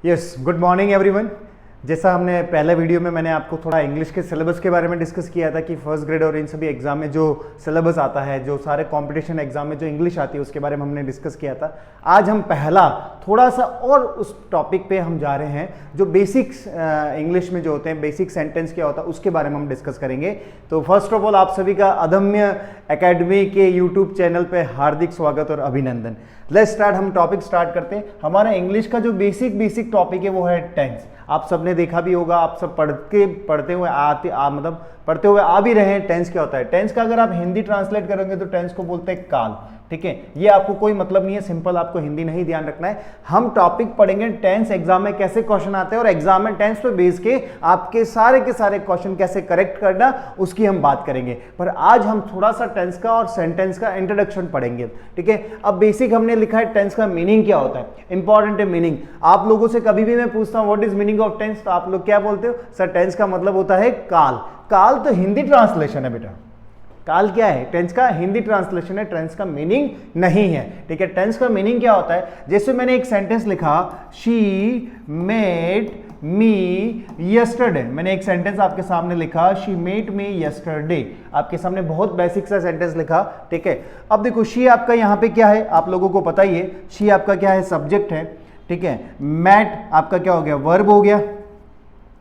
Yes, good morning everyone. जैसा हमने पहले वीडियो में मैंने आपको थोड़ा इंग्लिश के सिलेबस के बारे में डिस्कस किया था कि फर्स्ट ग्रेड और इन सभी एग्जाम में जो सिलेबस आता है, जो सारे कंपटीशन एग्जाम में जो इंग्लिश आती है उसके बारे में हमने डिस्कस किया था। आज हम पहला थोड़ा सा और उस टॉपिक पे हम जा रहे हैं जो बेसिक्स इंग्लिश में जो होते हैं, बेसिक सेंटेंस क्या होता है उसके बारे में हम डिस्कस करेंगे। तो फर्स्ट ऑफ ऑल आप सभी का अदम्य एकेडमी के यूट्यूब चैनल पे हार्दिक स्वागत और अभिनंदन। लेट्स स्टार्ट, हम टॉपिक स्टार्ट करते हैं। हमारा इंग्लिश का जो बेसिक टॉपिक है वो है टेंस। आप सबने देखा भी होगा, आप सब पढ़ते हुए पढ़ते हुए आ भी रहे हैं। टेंस क्या होता है? टेंस का अगर आप हिंदी ट्रांसलेट करेंगे तो टेंस को बोलते हैं काल। ठीक है, ये आपको कोई मतलब नहीं है, सिंपल आपको हिंदी नहीं ध्यान रखना है। हम टॉपिक पढ़ेंगे टेंस एग्जाम में कैसे क्वेश्चन आते हैं और एग्जाम में टेंस पे बेस के आपके सारे के सारे क्वेश्चन कैसे करेक्ट करना उसकी हम बात करेंगे। पर आज हम थोड़ा सा टेंस का और सेंटेंस का इंट्रोडक्शन पढ़ेंगे। ठीक है, अब बेसिक हमने लिखा है टेंस का मीनिंग क्या होता है। इंपॉर्टेंट है मीनिंग। आप लोगों से कभी भी मैं पूछता हूं what is meaning of tense, तो आप लोग क्या बोलते हो? सर टेंस का मतलब होता है काल। काल तो हिंदी ट्रांसलेशन है बेटा। काल क्या है? टेंस का हिंदी ट्रांसलेशन है, टेंस का मीनिंग नहीं है। ठीक है, टेंस का मीनिंग क्या होता है? जैसे मैंने एक सेंटेंस लिखा, शी मेट मी यस्टरडे। मैंने एक सेंटेंस आपके सामने लिखा, शी मेट मी यस्टरडे। आपके सामने बहुत बेसिक सा सेंटेंस लिखा। ठीक है, अब देखो शी आपका यहाँ पे क्या है, आप लोगों को पता ही है। शी आपका क्या है? सब्जेक्ट है। ठीक है, मैट आपका क्या हो गया? वर्ब हो गया।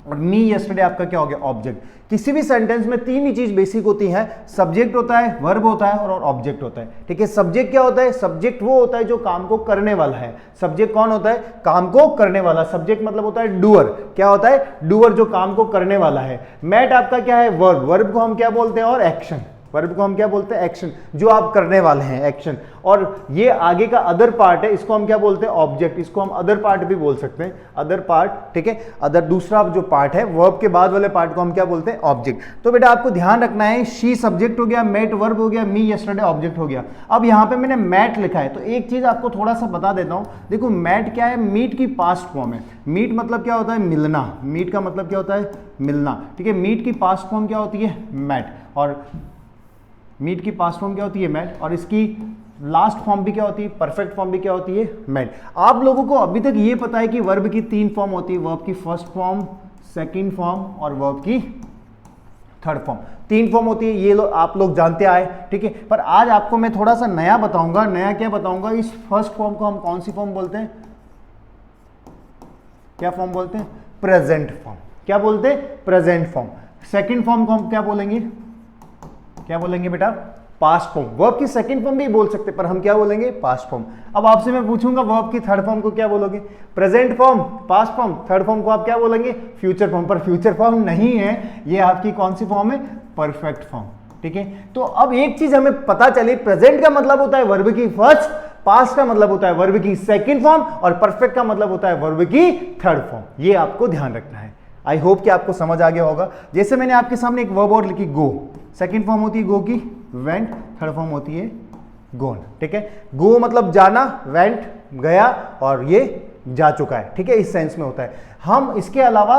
और मी यस्टरडे आपका क्या हो गया? ऑब्जेक्ट। किसी भी सेंटेंस में तीन ही चीज बेसिक होती है, सब्जेक्ट होता है, वर्ब होता है और ऑब्जेक्ट होता है। ठीक है, सब्जेक्ट क्या होता है? सब्जेक्ट वो होता है जो काम को करने वाला है। सब्जेक्ट कौन होता है? काम को करने वाला। सब्जेक्ट मतलब होता है डूअर। क्या होता है? डूअर, जो काम को करने वाला है। मैट आपका क्या है? वर्ब। वर्ब को हम क्या बोलते हैं? और एक्शन। वर्ब को हम क्या बोलते हैं? एक्शन, जो आप करने वाले हैं, एक्शन। और ये आगे का अदर पार्ट है, इसको हम क्या बोलते हैं? ऑब्जेक्ट। इसको हम अदर पार्ट भी बोल सकते हैं, अदर पार्ट। ठीक है, अदर दूसरा जो पार्ट है, वर्ब के बाद वाले पार्ट को हम क्या बोलते हैं? ऑब्जेक्ट। तो बेटा आपको ध्यान रखना है, शी सब्जेक्ट हो गया, मेट वर्ब हो गया, मी यस्टरडे ऑब्जेक्ट हो गया। अब यहाँ पे मैंने मैट लिखा है तो एक चीज आपको थोड़ा सा बता देता हूँ। देखो मैट क्या है? मीट की पास्ट फॉर्म है। मीट मतलब क्या होता है? मिलना। मीट का मतलब क्या होता है? मिलना। ठीक है, मीट की पास्ट फॉर्म क्या होती है? मैट। और मीट की पास्ट फॉर्म क्या होती है? मैट। और इसकी लास्ट फॉर्म भी क्या होती है? परफेक्ट फॉर्म भी क्या होती है? मैट। आप लोगों को अभी तक ये पता है कि वर्ब की तीन फॉर्म होती है, वर्ब की फर्स्ट फॉर्म, सेकंड फॉर्म और वर्ब की थर्ड फॉर्म। तीन फॉर्म होती है, ये आप लोग जानते आए। ठीक है, पर आज आपको मैं थोड़ा सा नया बताऊंगा। नया क्या बताऊंगा? इस फर्स्ट फॉर्म को हम कौन सी फॉर्म बोलते हैं? क्या फॉर्म बोलते हैं? Present form. क्या बोलते हैं? Present form. सेकेंड फॉर्म को हम क्या बोलेंगे? क्या बोलेंगे बेटा? Past form. वर्ब की सेकंड फॉर्म भी बोल सकते, पर हम क्या बोलेंगे? Past form. अब आपसे मैं पूछूंगा वर्ब की थर्ड फॉर्म को क्या बोलोगे? Present form, past form, third form को आप क्या बोलेंगे? Future form. पर फ्यूचर फॉर्म नहीं है, ये आपकी कौन सी फॉर्म है? Perfect form. ठीक है, तो अब एक चीज हमें पता चली, प्रेजेंट का मतलब होता है वर्ब की फर्स्ट, पास्ट का मतलब होता है वर्ब की सेकंड फॉर्म और परफेक्ट का मतलब होता है वर्ब की थर्ड फॉर्म। ये आपको ध्यान रखना है। आई होप कि आपको समझ आ गया होगा। जैसे मैंने आपके सामने एक वर्ब और लिखी, गो। सेकंड फॉर्म होती है गो की, वेंट। थर्ड फॉर्म होती है गोन। ठीक है, गो मतलब जाना, वेंट गया, और ये जा चुका है। ठीक है, इस सेंस में होता है। हम इसके अलावा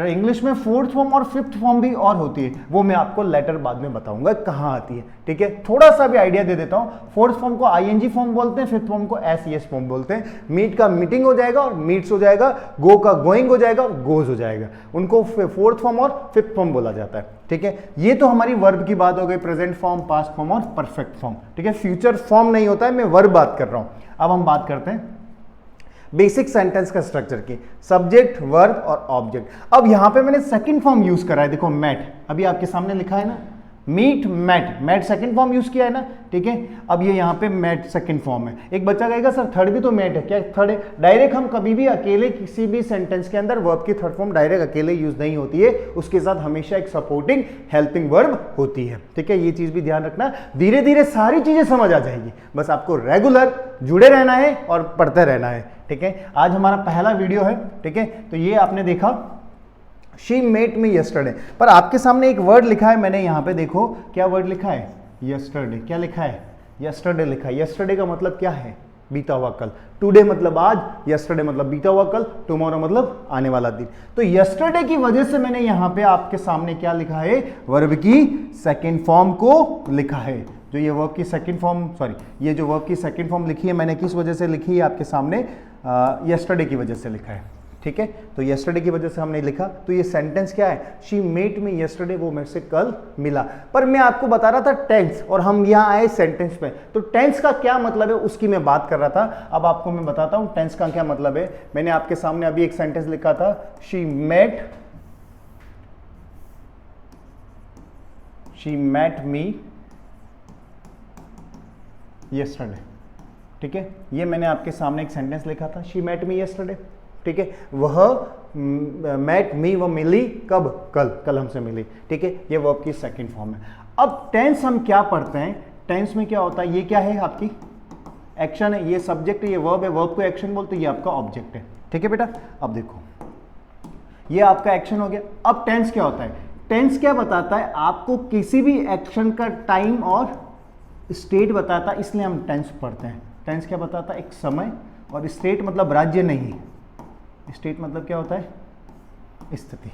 इंग्लिश में फोर्थ फॉर्म और फिफ्थ फॉर्म भी और होती है, वो मैं आपको लेटर बाद में बताऊंगा कहाँ आती है। ठीक है, थोड़ा सा भी आइडिया दे देता हूँ। फोर्थ फॉर्म को आईएनजी फॉर्म बोलते हैं, फिफ्थ फॉर्म को एसईएस फॉर्म बोलते हैं। मीट का मीटिंग हो जाएगा और मीट्स हो जाएगा, गो का गोइंग हो जाएगा और गोज हो जाएगा। उनको फोर्थ फॉर्म और फिफ्थ फॉर्म बोला जाता है। ठीक है, ये तो हमारी वर्ब की बात हो गई, प्रेजेंट फॉर्म, पास्ट फॉर्म और परफेक्ट फॉर्म। ठीक है, फ्यूचर फॉर्म नहीं होता है, मैं वर्ब बात कर रहा हूँ। अब हम बात करते हैं बेसिक सेंटेंस का स्ट्रक्चर की, सब्जेक्ट, वर्ब और ऑब्जेक्ट। अब यहां पे मैंने सेकंड फॉर्म यूज करा है। देखो मैट, अभी आपके सामने लिखा है ना, meet met. Met second form use किया है ना। ठीक है, अब ये यहाँ पे मैट सेकंड फॉर्म है। एक बच्चा कहेगा सर थर्ड भी तो मैट है, क्या थर्ड है? डायरेक्ट हम कभी भी अकेले किसी भी सेंटेंस के अंदर वर्ब की थर्ड फॉर्म डायरेक्ट अकेले यूज नहीं होती है, उसके साथ हमेशा एक सपोर्टिंग हेल्पिंग वर्ब होती है। ठीक है, ये चीज भी ध्यान रखना। धीरे धीरे सारी चीजें समझ आ जाएगी, बस आपको रेगुलर जुड़े रहना है और पढ़ते रहना है। ठीक है, आज हमारा पहला वीडियो है। ठीक है, तो ये आपने देखा शी मेट मी यस्टरडे, पर आपके सामने एक वर्ड लिखा है मैंने यहाँ पे, देखो क्या वर्ड लिखा है? यस्टरडे। क्या लिखा है? यस्टरडे लिखा है। यस्टरडे का मतलब क्या है? बीता हुआ कल। टुडे मतलब आज, यस्टरडे मतलब बीता हुआ कल, टुमारो मतलब आने वाला दिन। तो यस्टरडे की वजह से मैंने यहाँ पे आपके सामने क्या लिखा है? वर्ब की सेकेंड फॉर्म को लिखा है। जो ये वर्ब की सेकंड फॉर्म, सॉरी, ये जो वर्ब की सेकंड फॉर्म लिखी है मैंने किस वजह से लिखी है आपके सामने? यस्टरडे की वजह से लिखा है। ठीक है, तो यस्टरडे की वजह से हमने लिखा। तो ये सेंटेंस क्या है, शी मेट मी यस्टरडे, वो मेरे से कल मिला। पर मैं आपको बता रहा था टेंस, और हम यहाँ आए सेंटेंस पे। तो टेंस का क्या मतलब है उसकी मैं बात कर रहा था। अब आपको मैं बताता हूँ टेंस का क्या मतलब है। मैंने आपके सामने अभी एक सेंटेंस लिखा था, शी मेट मी यस्टरडे। ठीक है, ये मैंने आपके सामने एक सेंटेंस लिखा था, शी मेट मी यस्टरडे। ठीक है, वह मेट मी, वो मिली कब, कल हमसे मिली। ठीक है, ये वर्ब की सेकंड फॉर्म है। अब टेंस हम क्या पढ़ते हैं, टेंस में क्या होता है, ये क्या है आपकी एक्शन है, ये सब्जेक्ट है, ये वर्ब है, वर्ब को एक्शन बोलते हैं, ये आपका ऑब्जेक्ट है। ठीक है बेटा, अब देखो ये आपका एक्शन हो गया। अब टेंस क्या होता है, टेंस क्या बताता है, आपको किसी भी एक्शन का टाइम और स्टेट बताता है, इसलिए हम टेंस पढ़ते हैं। टेंस क्या बताता है, एक समय, और स्टेट मतलब राज्य नहीं, स्टेट मतलब क्या होता है, स्थिति।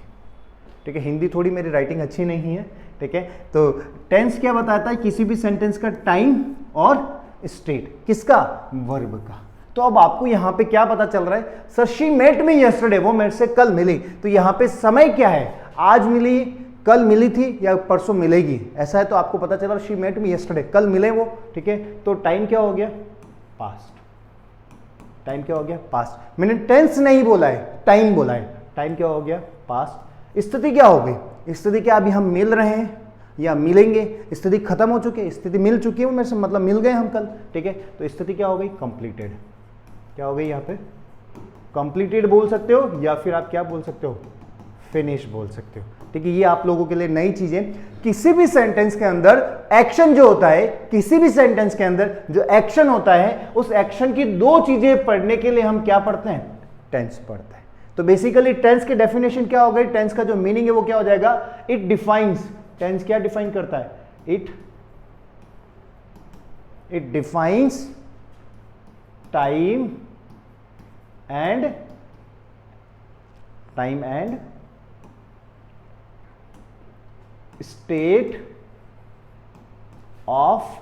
ठीक है, हिंदी थोड़ी मेरी राइटिंग अच्छी नहीं है। ठीक है, तो टेंस क्या बताता है, किसी भी सेंटेंस का टाइम और स्टेट, किसका, वर्ब का। तो अब आपको यहां पे क्या पता चल रहा है, sir she met me yesterday, वो मेरे से कल मिली। तो यहां पे समय क्या है, आज मिली, कल मिली थी, या परसों मिलेगी, ऐसा है। तो आपको पता चला शी मेट मी यस्टरडे, कल मिले वो। ठीक है, तो टाइम क्या हो गया, पास्ट। टाइम क्या हो गया, पास्ट। मैंने टेंस नहीं बोला है, टाइम बोला है। टाइम क्या हो गया, पास्ट। स्थिति क्या हो गई, स्थिति क्या अभी हम मिल रहे हैं या मिलेंगे, स्थिति खत्म हो चुकी है, स्थिति मिल चुकी है मेरे से, मतलब मिल गए हम कल। ठीक है, तो स्थिति क्या हो गई, कंप्लीटेड। क्या हो गई यहाँ पे, कंप्लीटेड बोल सकते हो, या फिर आप क्या बोल सकते हो, फिनिश बोल सकते हो। ठीक है, ये आप लोगों के लिए नई चीजें। किसी भी सेंटेंस के अंदर एक्शन जो होता है, किसी भी सेंटेंस के अंदर जो एक्शन होता है, उस एक्शन की दो चीजें पढ़ने के लिए हम क्या पढ़ते हैं, टेंस पढ़ते हैं। तो बेसिकली टेंस की डेफिनेशन क्या हो गई, टेंस का जो मीनिंग है वो क्या हो जाएगा, इट डिफाइंस। टेंस क्या डिफाइन करता है, it defines time and state of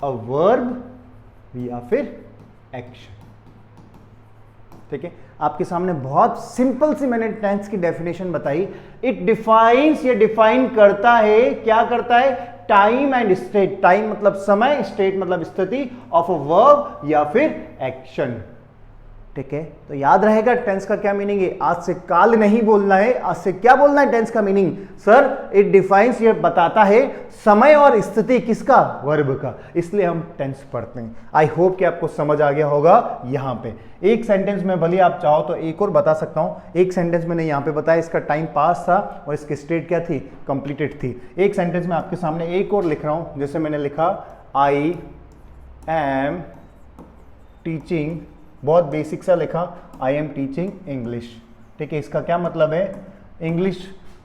a verb या फिर एक्शन। ठीक है, आपके सामने बहुत सिंपल सी मैंने टेंस की डेफिनेशन बताई। इट डिफाइंस, ये डिफाइन करता है, क्या करता है, टाइम एंड स्टेट। टाइम मतलब समय, स्टेट मतलब स्थिति, ऑफ अ वर्ब या फिर एक्शन। ठीक है, तो याद रहेगा टेंस का क्या मीनिंग है। आज से काल नहीं बोलना है, आज से क्या बोलना है टेंस का मीनिंग, सर इट डिफाइंस, ये बताता है समय और स्थिति, किसका, वर्ब का, इसलिए हम टेंस पढ़ते हैं। आई होप कि आपको समझ आ गया होगा। यहां पे एक सेंटेंस में भले आप चाहो तो एक और बता सकता हूं। एक सेंटेंस मैंने यहां पे बताया, इसका टाइम पास था और इसकी स्टेट क्या थी, कंप्लीटेड थी। एक सेंटेंस में आपके सामने एक और लिख रहा हूं, जैसे मैंने लिखा आई एम टीचिंग, बहुत बेसिक सा लिखा, आई एम टीचिंग इंग्लिश। ठीक है, इसका क्या मतलब है, इंग्लिश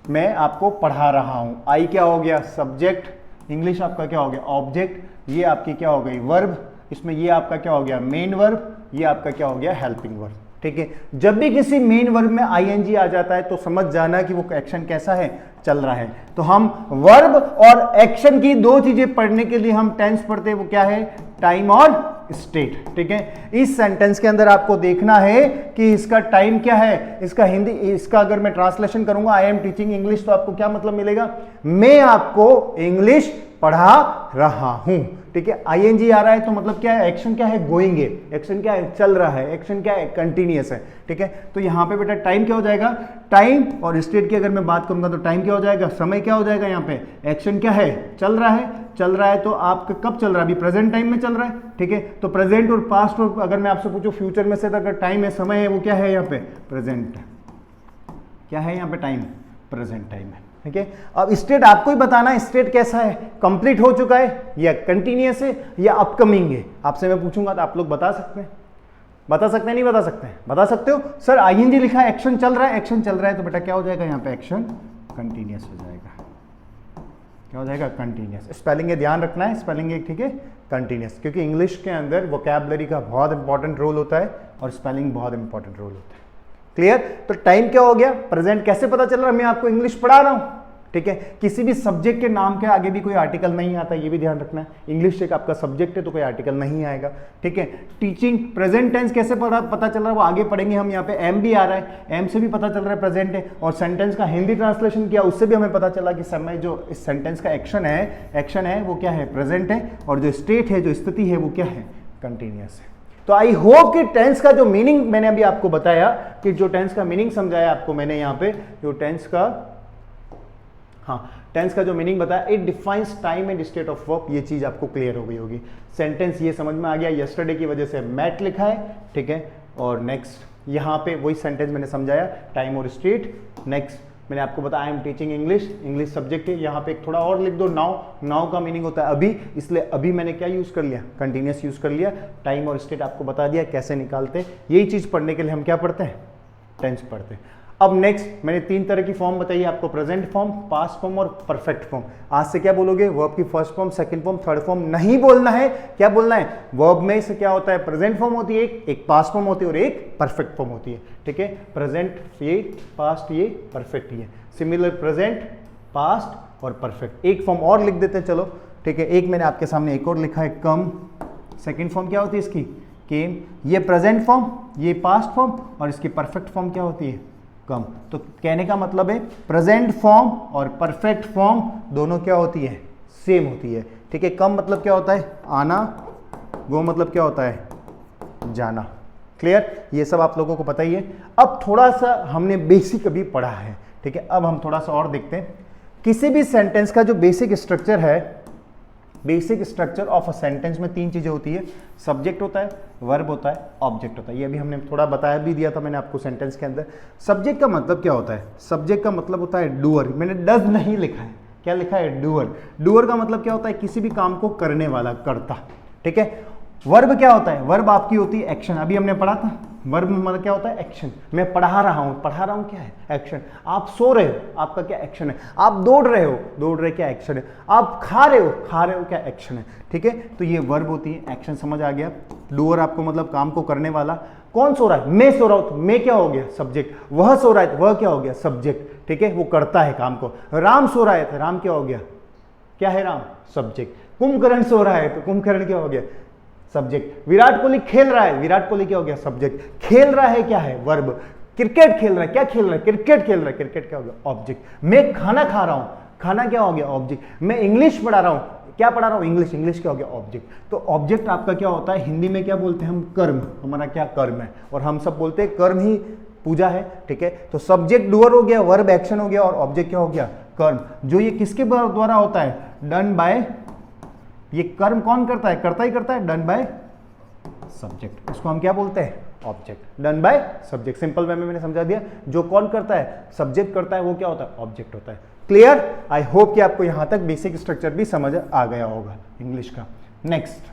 में आपको पढ़ा रहा हूं। आई क्या हो गया, सब्जेक्ट, इंग्लिश आपका क्या हो गया, ऑब्जेक्ट, ये आपकी क्या हो गई, वर्ब, इसमें ये आपका क्या हो गया, मेन वर्ब, ये आपका क्या हो गया, हेल्पिंग वर्ब। ठीक है, जब भी किसी मेन वर्ब में आईएनजी आ जाता है तो समझ जाना कि वो एक्शन कैसा है, चल रहा है। तो हम वर्ब और एक्शन की दो चीजें पढ़ने के लिए हम टेंस पढ़ते हैं, वो क्या है, टाइम और स्टेट। ठीक है, इस सेंटेंस के अंदर आपको देखना है कि इसका टाइम क्या है, इसका हिंदी, इसका अगर मैं ट्रांसलेशन करूंगा आई एम टीचिंग इंग्लिश, तो आपको क्या मतलब मिलेगा, मैं आपको इंग्लिश पढ़ा रहा हूं। ठीक है, आईएनजी आ रहा है तो मतलब क्या है, एक्शन क्या है, गोइंग है, एक्शन क्या है, चल रहा है, एक्शन क्या है, कंटिन्यूअस है। ठीक है, तो यहां पे बेटा टाइम क्या हो जाएगा, टाइम और स्टेट की अगर मैं बात करूंगा तो टाइम क्या हो जाएगा, समय क्या हो जाएगा, यहाँ पे एक्शन क्या है, चल रहा है। चल रहा है तो आपका कब चल रहा है, अभी प्रेजेंट टाइम में चल रहा है। ठीक है, तो प्रेजेंट और पास्ट, और अगर मैं आपसे पूछूं फ्यूचर में से, तो अगर टाइम है, समय है, वो क्या है यहाँ पे, प्रेजेंट। क्या है यहाँ पे, टाइम, प्रेजेंट टाइम है। ठीक है, अब स्टेट आपको ही बताना है, स्टेट कैसा है, कंप्लीट हो चुका है या कंटिन्यूअस है या अपकमिंग है। आपसे मैं पूछूंगा तो आप लोग बता सकते हैं, बता सकते हैं, नहीं बता सकते हैं, बता सकते हो। सर आईएनजी लिखा है, एक्शन चल रहा है, एक्शन चल रहा है, तो बेटा क्या हो जाएगा यहाँ पे, एक्शन कंटिन्यूअस हो जाएगा। क्या हो जाएगा, कंटिन्यूअस। स्पेलिंग है, ध्यान रखना है, स्पेलिंग है, ठीक है, कंटिन्यूअस, क्योंकि इंग्लिश के अंदर वोकैबुलरी का बहुत इंपॉर्टेंट रोल होता है और स्पेलिंग बहुत इंपॉर्टेंट रोल होता है। क्लियर, तो टाइम क्या हो गया, प्रेजेंट। कैसे पता चल रहा है, मैं आपको इंग्लिश पढ़ा रहा हूं, ठीक है। किसी भी सब्जेक्ट के नाम के आगे भी कोई आर्टिकल नहीं आता, ये भी ध्यान रखना है। इंग्लिश एक आपका सब्जेक्ट है तो कोई आर्टिकल नहीं आएगा, ठीक है। टीचिंग, प्रेजेंट टेंस कैसे पता चल रहा है वो आगे पढ़ेंगे हम। यहाँ पे एम भी आ रहा है, एम से भी पता चल रहा है प्रेजेंट है। और सेंटेंस का हिंदी ट्रांसलेशन किया, उससे भी हमें पता चला कि समय जो इस सेंटेंस का एक्शन है वो क्या है, प्रेजेंट है। और जो स्टेट है, जो स्थिति है वो क्या है, कंटिन्यूअस है। तो आई होप कि टेंस का जो मीनिंग मैंने अभी आपको बताया, कि जो टेंस का मीनिंग समझाया आपको मैंने यहाँ पे, जो टेंस का जो मीनिंग बताया, it defines time and state of work, ये चीज आपको क्लियर हो गई होगी। सेंटेंस ये समझ में आ गया, यस्टरडे की वजह से मैट लिखा है, ठीक है। और नेक्स्ट यहाँ पे वही सेंटेंस मैंने समझाया, टाइम और स्टेट। नेक्स्ट मैंने आपको बताया I am teaching English, English subject है। यहाँ पे एक थोड़ा और लिख दो, नाउ, नाउ का मीनिंग होता है अभी, इसलिए अभी मैंने क्या यूज कर लिया, कंटिन्यूअस यूज कर लिया। टाइम और स्टेट आपको बता दिया कैसे निकालते। यही चीज पढ़ने के लिए हम क्या पढ़ते हैं, टेंस पढ़ते हैं। अब नेक्स्ट मैंने 3 तरह की फॉर्म बताई आपको, प्रेजेंट फॉर्म, पास्ट फॉर्म और परफेक्ट फॉर्म। आज से क्या बोलोगे, वर्ब की first form, second form, third form नहीं बोलना है। क्या बोलना है, वर्ब में से क्या होता है, प्रेजेंट फॉर्म होती है एक पास्ट फॉर्म होती है और एक परफेक्ट फॉर्म होती है, ठीक है। प्रेजेंट ये, पास्ट ये, परफेक्ट ये। सिमिलर प्रेजेंट, पास्ट और परफेक्ट। एक फॉर्म और लिख देते हैं, चलो, ठीक है। एक मैंने आपके सामने एक और लिखा है, कम। सेकेंड फॉर्म क्या होती है इसकी, केम। ये प्रेजेंट फॉर्म, ये पास्ट फॉर्म, और इसकी परफेक्ट फॉर्म क्या होती है, कम। तो कहने का मतलब है प्रेजेंट फॉर्म और परफेक्ट फॉर्म दोनों क्या होती है, सेम होती है, ठीक है। कम मतलब क्या होता है, आना। गो मतलब क्या होता है, जाना। क्लियर, ये सब आप लोगों को पता ही है। अब थोड़ा सा हमने बेसिक अभी पढ़ा है, ठीक है। अब हम थोड़ा सा और देखते हैं। किसी भी सेंटेंस का जो बेसिक स्ट्रक्चर है, basic structure of a sentence में 3 चीजें होती है, सब्जेक्ट होता है, वर्ब होता है, ऑब्जेक्ट होता है। ये अभी हमने थोड़ा बताया भी दिया था मैंने आपको सेंटेंस के अंदर। सब्जेक्ट का मतलब क्या होता है, सब्जेक्ट का मतलब होता है डूअर। मैंने डज नहीं लिखा है, क्या लिखा है, डूअर। डूअर का मतलब क्या होता है, किसी भी काम को करने वाला, करता, ठीक है। वर्ब क्या होता है, वर्ब आपकी होती है एक्शन। अभी हमने पढ़ा था, वर्ब मतलब क्या होता है, एक्शन। मैं पढ़ा रहा हूं क्या है, एक्शन। आप सो रहे हो, आपका क्या एक्शन है। आप दौड़ रहे हो, दौड़ रहे क्या एक्शन है। आप खा रहे हो क्या एक्शन है, ठीक है। तो ये वर्ब होती है, एक्शन समझ आ गया। डूअर आपको मतलब काम को करने वाला। कौन सो रहा है, मैं सो रहा हूं, तो मैं क्या हो गया, सब्जेक्ट। वह सो रहा है, वह क्या हो गया, सब्जेक्ट, ठीक है। वो करता है काम को। राम सो रहा है, तो राम क्या हो गया, क्या है, राम, सब्जेक्ट। कुंभकर्ण सो रहा है, तो कुंभकर्ण क्या हो गया, सब्जेक्ट। विराट कोहली खेल रहा है, विराट कोहली क्या हो गया, सब्जेक्ट। खेल रहा है क्या है, वर्ब। क्रिकेट खेल रहा है, क्या खेल रहा है, क्रिकेट खेल रहा है, क्रिकेट क्या हो गया, ऑब्जेक्ट। मैं खाना खा रहा हूं, खाना क्या हो गया, ऑब्जेक्ट। मैं इंग्लिश पढ़ा रहा हूं, क्या पढ़ा रहा हूं, इंग्लिश, इंग्लिश क्या हो गया, ऑब्जेक्ट। तो ऑब्जेक्ट आपका क्या होता है, हिंदी में क्या बोलते हैं हम, कर्म। हमारा क्या कर्म है, और हम सब बोलते हैं कर्म ही पूजा है, ठीक है। तो सब्जेक्ट डूअर हो गया, वर्ब एक्शन हो गया, और ऑब्जेक्ट क्या हो गया, कर्म। जो ये किसके द्वारा होता है, डन बाय। ये कर्म कौन करता है, करता ही करता है, डन बाय सब्जेक्ट। इसको हम क्या बोलते हैं, object. Done by subject. Simple way में मैंने समझा दिया, जो कौन करता है, सब्जेक्ट करता है, वो क्या होता है, ऑब्जेक्ट होता है। क्लियर। आई होप कि आपको यहां तक बेसिक स्ट्रक्चर भी समझ आ गया होगा इंग्लिश का। नेक्स्ट,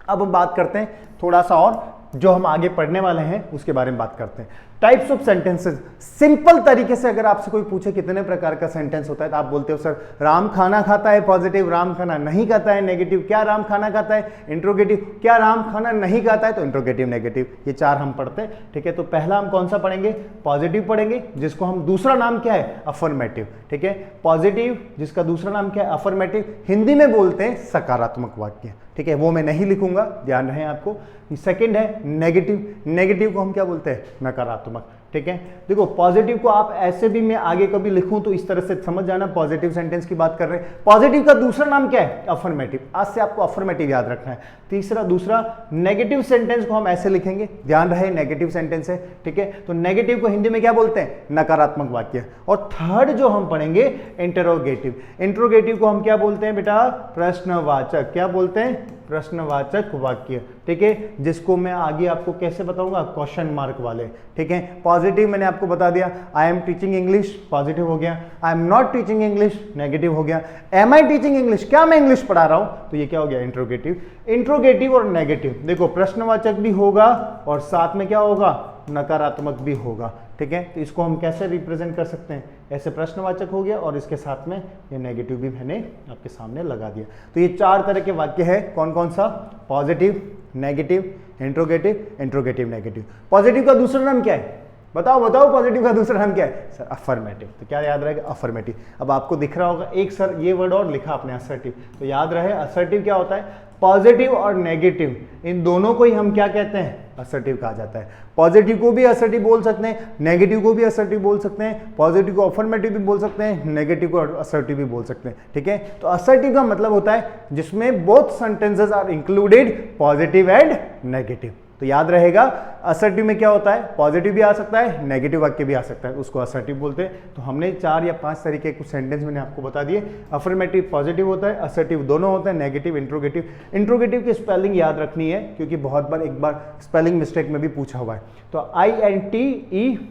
अब हम बात करते हैं थोड़ा सा और, जो हम आगे पढ़ने वाले हैं उसके बारे में बात करते हैं। Types of sentences. सिंपल तरीके से अगर आपसे कोई पूछे कितने प्रकार का सेंटेंस होता है, तो आप बोलते हो सर राम खाना खाता है, पॉजिटिव। राम खाना नहीं खाता है, नेगेटिव। क्या राम खाना खाता है, इंट्रोगेटिव। क्या राम खाना नहीं खाता है, तो इंट्रोगेटिव, नेगेटिव। ये 4 हम पढ़ते हैं, ठीक है। तो पहला हम कौन सा पढ़ेंगे, पॉजिटिव पढ़ेंगे, जिसको हम दूसरा नाम क्या है, अफर्मेटिव, ठीक है। पॉजिटिव जिसका दूसरा नाम क्या है, अफर्मेटिव। हिंदी में बोलते हैं सकारात्मक वाक्य, ठीक है। वो मैं नहीं लिखूंगा, ध्यान रहे आपको। सेकंड है नेगेटिव। नेगेटिव को हम क्या बोलते हैं, नकारात्मक, ठीक है। देखो पॉजिटिव को आप ऐसे भी, मैं आगे कभी लिखूं तो इस तरह से समझ जाना, पॉजिटिव सेंटेंस की बात कर रहे हैं। पॉजिटिव का दूसरा नाम क्या है, अफर्मेटिव। आज से आपको अफर्मेटिव याद रखना है। तीसरा, दूसरा नेगेटिव सेंटेंस को हम ऐसे लिखेंगे, ध्यान रहे नेगेटिव सेंटेंस है, ठीक है। तो नेगेटिव को हिंदी में क्या बोलते हैं, नकारात्मक वाक्य। और थर्ड जो हम पढ़ेंगे, इंटरोगेटिव। इंटरोगेटिव को हम क्या बोलते हैं बेटा, प्रश्नवाचक। क्या बोलते हैं, प्रश्नवाचक वाक्य, ठीक है। जिसको मैं आगे आपको कैसे बताऊंगा, क्वेश्चन मार्क वाले, ठीक है। पॉजिटिव मैंने आपको बता दिया, I am teaching English, positive हो गया। I am not teaching English, negative हो गया। एम आई टीचिंग इंग्लिश, क्या मैं इंग्लिश पढ़ा रहा हूं, तो ये क्या हो गया, इंट्रोगेटिव। इंट्रोगेटिव और नेगेटिव, देखो प्रश्नवाचक भी होगा और साथ में क्या होगा, नकारात्मक भी होगा, ठीक है। तो इसको हम कैसे रिप्रेजेंट कर सकते हैं, ऐसे प्रश्नवाचक हो गया और इसके साथ में ये नेगेटिव भी मैंने आपके सामने लगा दिया। तो ये 4 तरह के वाक्य है, कौन कौन सा, positive, negative, interrogative, interrogative, negative. Positive का दूसरा नाम क्या है, बताओ बताओ पॉजिटिव का दूसरा नाम क्या है सर? अफर्मेटिव। तो क्या याद रहेगा? अफर्मेटिव। अब आपको दिख रहा होगा एक सर ये वर्ड और लिखा आपने असर्टिव, तो याद रहे असर्टिव क्या होता है? पॉजिटिव और नेगेटिव इन दोनों को ही हम क्या कहते हैं? असर्टिव कहा जाता है। पॉजिटिव को भी असर्टिव बोल सकते हैं, नेगेटिव को भी असर्टिव बोल सकते हैं, पॉजिटिव को अफर्मेटिव भी बोल सकते हैं, नेगेटिव को असर्टिव भी बोल सकते हैं। ठीक है, तो असर्टिव का मतलब होता है जिसमें both sentences are included, positive and negative. तो याद रहेगा असर्टिव में क्या होता है? पॉजिटिव भी आ सकता है, नेगेटिव वाक्य भी आ सकता है, उसको असर्टिव बोलते हैं। तो हमने 4 या 5 तरीके कुछ सेंटेंस मैंने आपको बता दिए। अफर्मेटिव पॉजिटिव होता है, असर्टिव दोनों होते हैं, नेगेटिव इंट्रोगेटिव। इंट्रोगेटिव की स्पेलिंग याद रखनी है क्योंकि बहुत बार एक बार स्पेलिंग मिस्टेक में भी पूछा हुआ है। तो INTERROGATE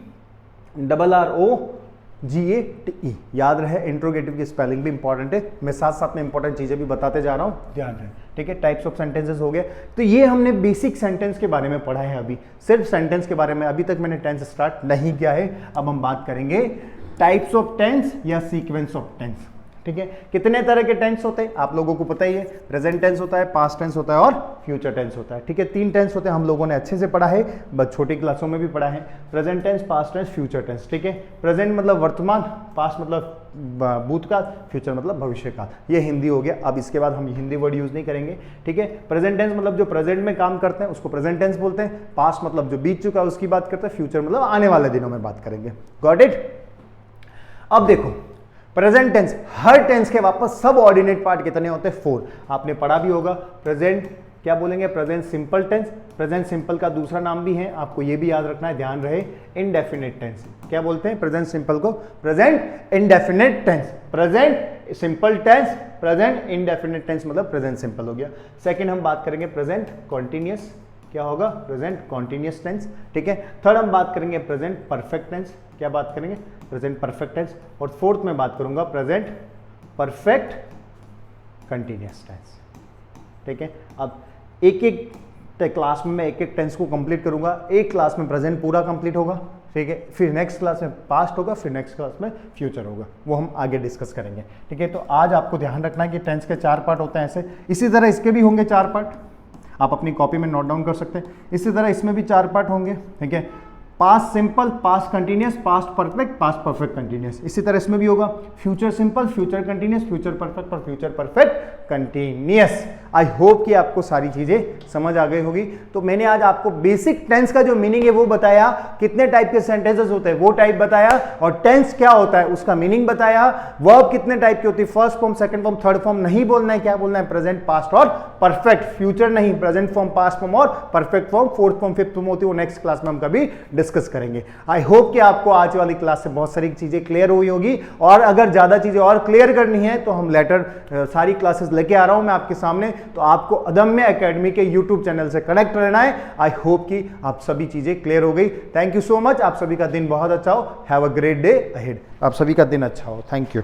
याद रहे। इंट्रोगेटिव की स्पेलिंग भी इंपॉर्टेंट है, मैं साथ साथ में इंपॉर्टेंट चीजें भी बताते जा रहा हूं, ध्यान रहे। ठीक है, टाइप्स ऑफ सेंटेंसेस हो गए। तो ये हमने बेसिक सेंटेंस के बारे में पढ़ा है। अभी सिर्फ सेंटेंस के बारे में, अभी तक मैंने टेंस स्टार्ट नहीं किया है। अब हम बात करेंगे टाइप्स ऑफ टेंस या सीक्वेंस ऑफ टेंस। ठीक है, कितने तरह के टेंस होते हैं आप लोगों को पता ही है। प्रेजेंट टेंस होता है, पास्ट टेंस होता है और फ्यूचर टेंस होता है। ठीक है, 3 टेंस होते हैं, हम लोगों ने अच्छे से पढ़ा है, बस छोटी क्लासों में भी पढ़ा है। Present tense, past tense, future tense. ठीक है, प्रेजेंट मतलब वर्तमान, पास्ट मतलब भूतकाल, फ्यूचर मतलब भविष्यकाल। ये हिंदी हो गया। अब इसके बाद हम हिंदी वर्ड यूज नहीं करेंगे। ठीक है, प्रेजेंट टेंस मतलब जो प्रेजेंट में काम करते हैं उसको प्रेजेंट टेंस बोलते हैं। पास्ट मतलब जो बीत चुका है उसकी बात करते हैं। फ्यूचर मतलब आने वाले दिनों में बात करेंगे। Got it? अब देखो प्रेजेंट टेंस, हर टेंस के वापस सब ऑर्डिनेट पार्ट कितने होते हैं? 4। आपने पढ़ा भी होगा। प्रेजेंट क्या बोलेंगे? Present simple tense. Present simple का दूसरा नाम भी है, आपको ये भी याद रखना है, ध्यान रहे, इनडेफिनिट टेंस। क्या बोलते हैं प्रेजेंट सिंपल को? Present indefinite tense. Present simple tense, present indefinite tense मतलब प्रेजेंट सिंपल हो गया। सेकंड हम बात करेंगे प्रेजेंट कॉन्टिन्यूअस। क्या होगा? Present continuous tense. ठीक है, थर्ड हम बात करेंगे प्रेजेंट परफेक्ट टेंस। क्या बात करेंगे? Present perfect tense. और फोर्थ में बात करूंगा प्रेजेंट परफेक्ट कंटिन्यूअस टेंस। ठीक है, अब एक एक क्लास में मैं एक एक टेंस को कंप्लीट करूंगा। एक क्लास में प्रेजेंट पूरा कंप्लीट होगा, ठीक है, फिर नेक्स्ट क्लास में पास्ट होगा, फिर नेक्स्ट क्लास में फ्यूचर होगा, वो हम आगे डिस्कस करेंगे। ठीक है, तो आज आपको ध्यान रखना है कि टेंस के 4 पार्ट होते हैं ऐसे। इसी तरह इसके भी होंगे 4 पार्ट, आप अपनी कॉपी में नोट डाउन कर सकते हैं। इसी तरह इसमें भी 4 पार्ट होंगे। ठीक है, past simple, past continuous, past perfect, past perfect continuous. इसी तरह इसमें भी होगा future simple, future continuous, future perfect और future perfect continuous. I hope कि आपको सारी चीजें समझ आ गई होगी। तो मैंने आज आपको बेसिक टेंस का जो मीनिंग है वो बताया, कितने टाइप के सेंटेंसेस होते हैं वो टाइप बताया, और टेंस क्या होता है उसका मीनिंग बताया। वर्ब कितने टाइप की होती है, first form, second form, third form नहीं बोलना है, क्या बोलना है? प्रेजेंट, पास्ट और परफेक्ट। फ्यूचर नहीं, प्रेजेंट फॉर्म, पास्ट फॉर्म और perfect form. Fourth form, fifth form होती है वो नेक्स्ट क्लास में हम कभी डिस्कस करेंगे। आई होप कि आपको आज वाली क्लास से बहुत सारी चीजें क्लियर हुई होगी, और अगर ज्यादा चीजें और क्लियर करनी है तो हम लेटर सारी क्लासेस लेके आ रहा हूं मैं आपके सामने। तो आपको अदम्य एकेडमी के यूट्यूब चैनल से कनेक्ट रहना है। आई होप कि आप सभी चीजें क्लियर हो गई। Thank you so much. आप सभी का दिन बहुत अच्छा हो। Have a great day ahead. आप सभी का दिन अच्छा हो। Thank you.